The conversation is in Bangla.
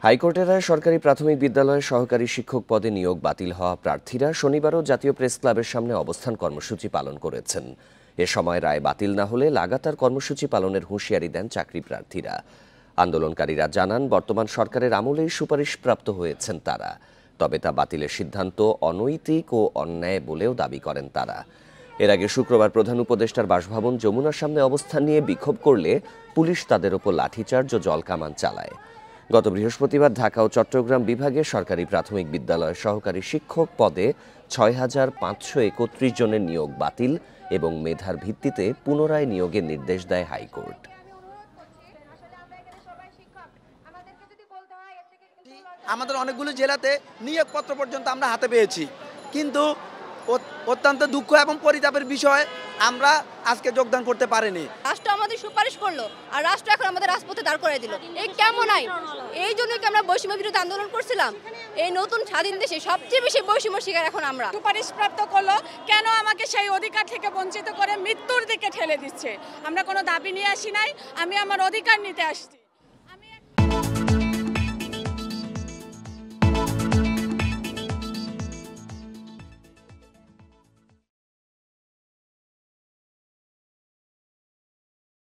হাইকোর্টের রায়ে সরকারি প্রাথমিক বিদ্যালয়ের সহকারী শিক্ষক পদে নিয়োগ বাতিল হওয়া প্রার্থীরা শনিবারও জাতীয় প্রেস ক্লাবের সামনে অবস্থান কর্মসূচি পালন করেছেন। এ সময় রায় বাতিল না হলে লাগাতার কর্মসূচি পালনের হুঁশিয়ারি দেন চাকরি প্রার্থীরা। আন্দোলনকারীরা জানান, বর্তমান সরকারের আমলেই সুপারিশপ্রাপ্ত হয়েছেন তারা, তবে তা বাতিলের সিদ্ধান্ত অনৈতিক ও অন্যায় বলেও দাবি করেন তারা। এর আগে শুক্রবার প্রধান উপদেষ্টার বাসভবন যমুনার সামনে অবস্থান নিয়ে বিক্ষোভ করলে পুলিশ তাদের ওপর লাঠিচার্জ ও জলকামান চালায়। গত বৃহস্পতিবার ঢাকা ও চট্টগ্রাম বিভাগে সরকারি প্রাথমিক বিদ্যালয়ের সহকারী শিক্ষক পদে ৬,৫৩১ জনের নিয়োগ বাতিল এবং মেধার ভিত্তিতে পুনরায় নিয়োগের নির্দেশ দেয় হাইকোর্ট। আমাদের অনেকগুলো জেলাতে নিয়োগপত্র পর্যন্ত আমরা হাতে পেয়েছি, কিন্তু অত্যন্ত দুঃখ এবং পরিতাপের বিষয় আমরা আজকে যোগদান করতে পারিনি। রাষ্ট্র আমাদের সুপারিশ করলো আর রাষ্ট্র এখন আমাদের রাজপথে দাঁড় করে দিল। এই কেমন আইন? এই জন্যই কি আমরা বৈষম্য বিরোধী আন্দোলন করছিলাম? এই নতুন স্বাধীন দেশে সবচেয়ে বেশি বৈষম্য শিকার এখন আমরা। সুপারিশ প্রাপ্ত করলো, কেন আমাকে সেই অধিকার থেকে বঞ্চিত করে মৃত্যুর দিকে ঠেলে দিচ্ছে? আমরা কোনো দাবি নিয়ে আসি নাই, আমি আমার অধিকার নিতে আসছি।